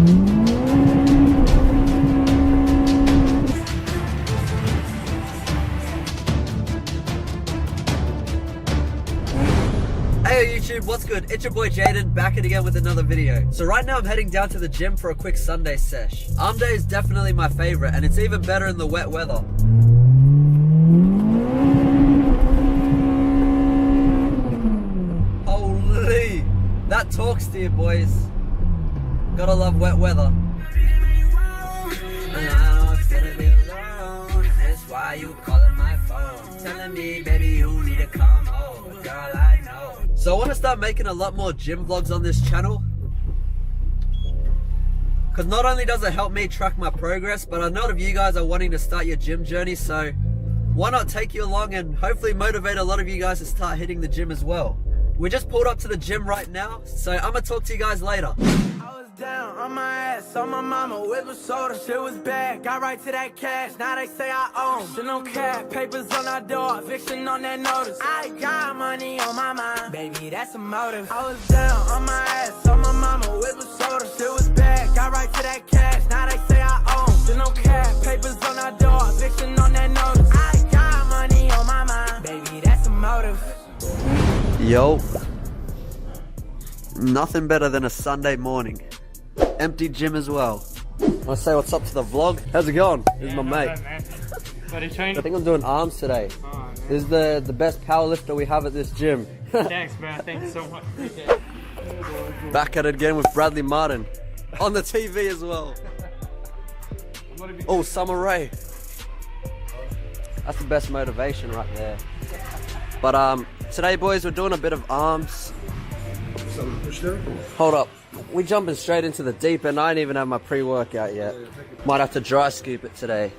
Hey YouTube, what's good? It's your boy Jaden, back again with another video. So right now I'm heading down to the gym for a quick Sunday sesh. Arm day is definitely my favorite, and it's even better in the wet weather. Holy, that talks to you boys. Gotta love wet weather. That's why you calling my phone, telling me baby you need to come over, girl I know. So I want to start making a lot more gym vlogs on this channel, because not only does it help me track my progress, but I know a lot of you guys are wanting to start your gym journey, so why not take you along and hopefully motivate a lot of you guys to start hitting the gym as well. We just pulled up to the gym right now, so I'm gonna talk to you guys later. Down on my ass, on my mama with my soda. Shit was bad, got right to that cash. Now they say I own. Shit no cap, papers on our door, eviction on that notice. I got money on my mind, baby, that's a motive. I was down on my ass, on my mama with my soda. Shit was bad, got right to that cash. Now they say I own. Shit no cap, papers on our door, eviction on that notice. I got money on my mind, baby, that's a motive. Yo, nothing better than a Sunday morning. Empty gym as well. Want to say what's up to the vlog? How's it going? This is my mate. Buddy train. I think I'm doing arms today. Oh, This is the best power lifter we have at this gym. thanks, man. Thanks so much. Back at it again with Bradley Martyn. On the TV as well. Oh, Summer Rae. That's the best motivation right there. But today boys, we're doing a bit of arms. Hold up. We jumping straight into the deep end. I ain't even have my pre-workout yet. Might have to dry scoop it today.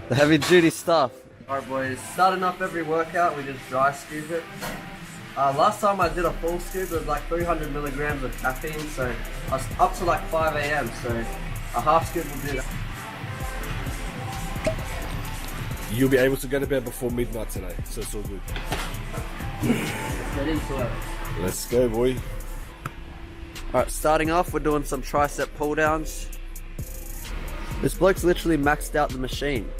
The heavy duty stuff. Alright boys, starting off every workout we just dry scoop it. Last time I did a full scoop it was like 300 milligrams of caffeine, so I was up to like 5 AM, so a half scoop will do that. You'll be able to go to bed before midnight today, so it's all good. Let's get into it. Let's go, boy. Alright, starting off, we're doing some tricep pull downs. This bloke's literally maxed out the machine.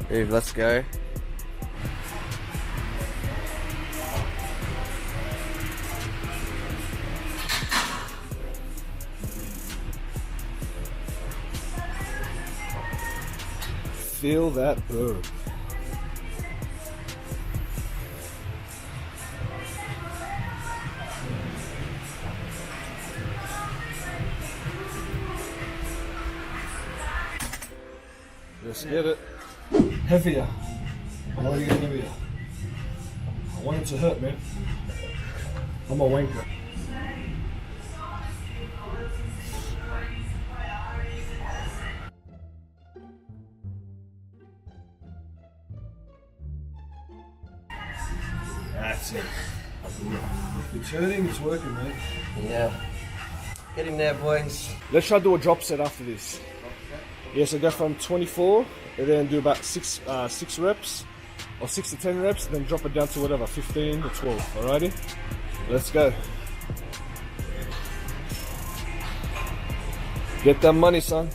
Dude, let's go. Feel that burn. Let's get it. Heavier. I want to get heavier. I want it to hurt, man. I'm a wanker. That's it. It's hurting, it's working, man. Yeah. Getting there, boys. Let's try to do a drop set after this. Yeah, so go from 24 and then do about 6 reps or 6 to 10 reps, then drop it down to whatever, 15 to 12. Alrighty? Let's go. Get that money, son.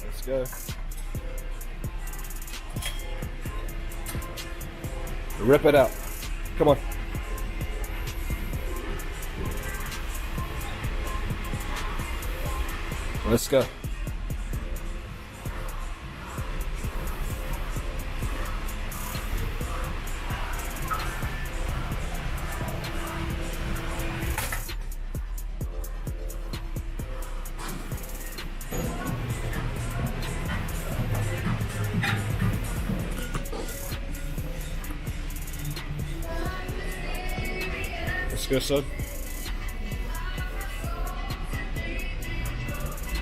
Let's go. Rip it out. Come on. Let's go. Let's go, son.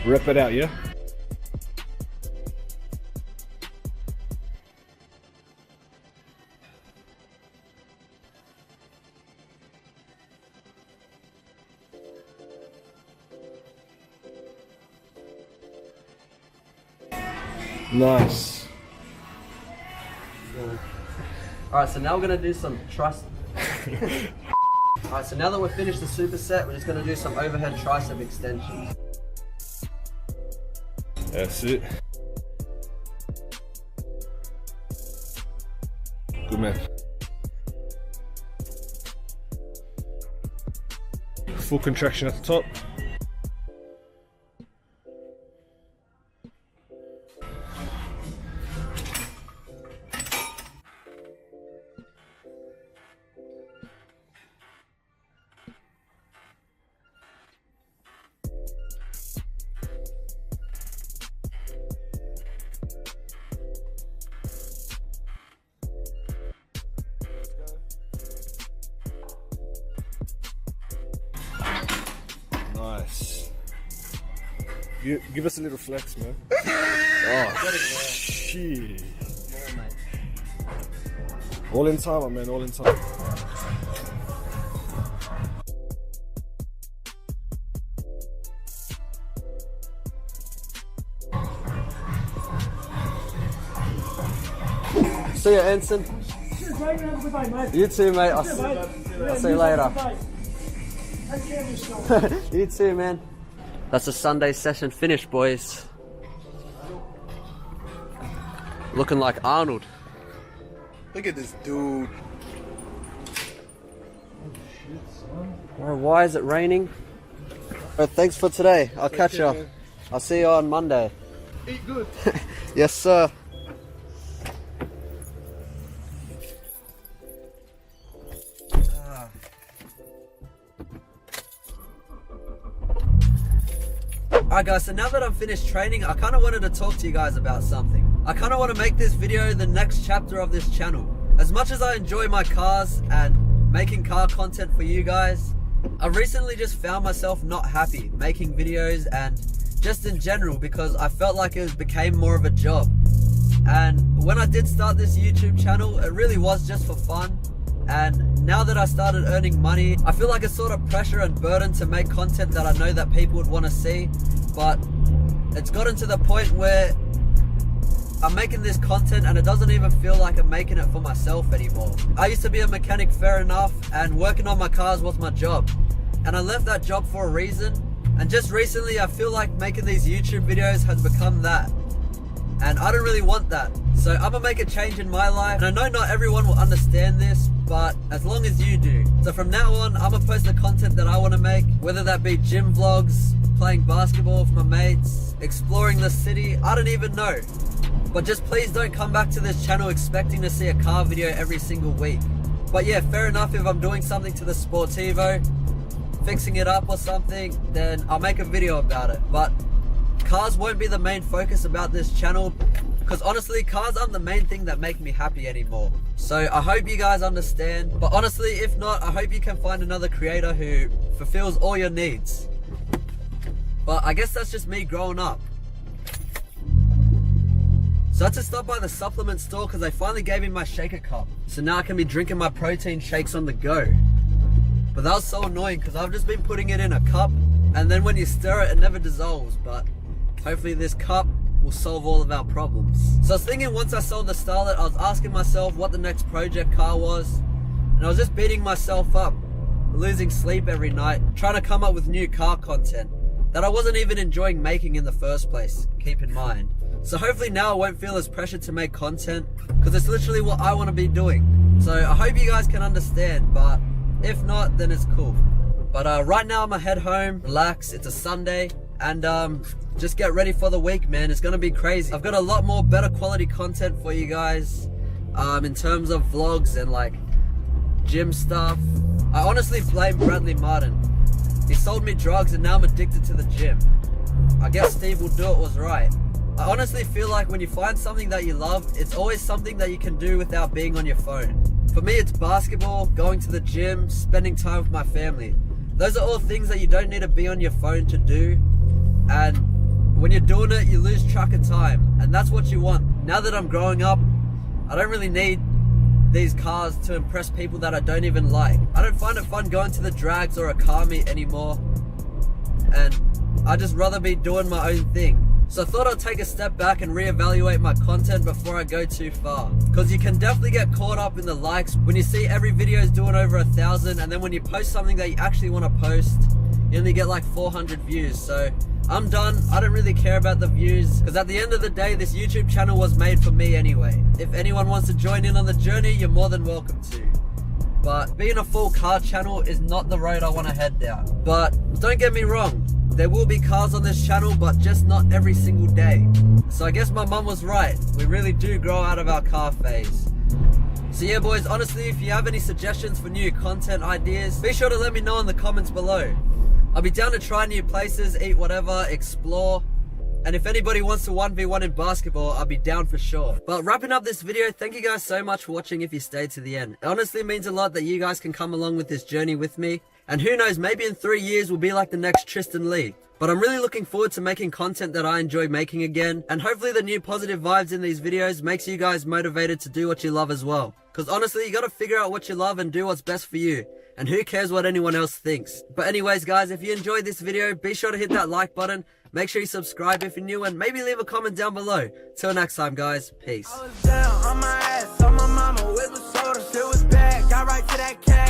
Rip it out, yeah? Nice. Alright, so now we're gonna do some tricep. Alright, so now that we've finished the superset, we're just gonna do some overhead tricep extensions. That's it. Good man. Full contraction at the top. Nice. Give us a little flex, man. Oh, shit. All in time, man, all in time. See ya, Ensign. Cheers, mate. Have a good day, mate. You too, mate. I'll Cheers, mate. see you later. Take care of yourself. You too, man. That's the Sunday session finished, boys. Looking like Arnold. Look at this dude. Oh, why is it raining? Oh, thanks for today. I'll catch you. man. I'll see you on Monday. Eat good. Yes, sir. Alright guys, so now that I'm finished training, I kind of wanted to talk to you guys about something. I kind of want to make this video the next chapter of this channel. As much as I enjoy my cars and making car content for you guys, I recently just found myself not happy making videos and just in general because I felt like it became more of a job. And when I did start this YouTube channel, it really was just for fun. And now that I started earning money, I feel like a sort of pressure and burden to make content that I know that people would want to see. But it's gotten to the point where I'm making this content and it doesn't even feel like I'm making it for myself anymore. I used to be a mechanic, fair enough, and working on my cars was my job. And I left that job for a reason. And just recently I feel like making these YouTube videos has become that. And I don't really want that. So I'm gonna make a change in my life. And I know not everyone will understand this, but as long as you do. So from now on, I'm gonna post the content that I wanna make, whether that be gym vlogs, playing basketball with my mates, exploring the city, I don't even know. But just please don't come back to this channel expecting to see a car video every single week. But yeah, fair enough, if I'm doing something to the Sportivo, fixing it up or something, then I'll make a video about it. But cars won't be the main focus about this channel, because honestly, cars aren't the main thing that make me happy anymore. So I hope you guys understand, but honestly, if not, I hope you can find another creator who fulfills all your needs. But I guess that's just me growing up. So I had to stop by the supplement store because they finally gave me my shaker cup. So now I can be drinking my protein shakes on the go. But that was so annoying because I've just been putting it in a cup, and then when you stir it, it never dissolves. But hopefully this cup will solve all of our problems. So I was thinking, once I sold the Starlet, I was asking myself what the next project car was, and I was just beating myself up, losing sleep every night, trying to come up with new car content that I wasn't even enjoying making in the first place, keep in mind. So hopefully now I won't feel as pressured to make content, because it's literally what I want to be doing. So I hope you guys can understand, but if not, then it's cool. But right now I'm gonna head home, relax, it's a Sunday, and just get ready for the week, man. It's gonna be crazy. I've got a lot more better quality content for you guys in terms of vlogs and like gym stuff. I honestly blame Bradley Martyn. He sold me drugs and now I'm addicted to the gym. I guess Steve Will Do It was right. I honestly feel like when you find something that you love, it's always something that you can do without being on your phone. For me, it's basketball, going to the gym, spending time with my family. Those are all things that you don't need to be on your phone to do. And when you're doing it, you lose track of time. And that's what you want. Now that I'm growing up, I don't really need these cars to impress people that I don't even like. I don't find it fun going to the drags or a car meet anymore. And I'd just rather be doing my own thing. So I thought I'd take a step back and reevaluate my content before I go too far. Cause you can definitely get caught up in the likes when you see every video is doing over 1,000, and then when you post something that you actually want to post, you only get like 400 views. So I'm done. I don't really care about the views, because at the end of the day, this YouTube channel was made for me anyway. If anyone wants to join in on the journey, you're more than welcome to. But being a full car channel is not the road I want to head down. But don't get me wrong, there will be cars on this channel, but just not every single day. So I guess my mum was right. We really do grow out of our car phase. So yeah boys, honestly, if you have any suggestions for new content ideas, be sure to let me know in the comments below. I'll be down to try new places, eat whatever, explore. And if anybody wants to 1v1 in basketball, I'll be down for sure. But wrapping up this video, thank you guys so much for watching if you stayed to the end. It honestly means a lot that you guys can come along with this journey with me. And who knows, maybe in 3 years we'll be like the next Tristan Lee. But I'm really looking forward to making content that I enjoy making again. And hopefully the new positive vibes in these videos makes you guys motivated to do what you love as well. Because honestly, you gotta figure out what you love and do what's best for you. And who cares what anyone else thinks. But anyways guys, if you enjoyed this video, be sure to hit that like button. Make sure you subscribe if you're new, and maybe leave a comment down below. Till next time guys, peace. I was down on my ass, on my mama with the soda. Shit was bad, got right to that cash.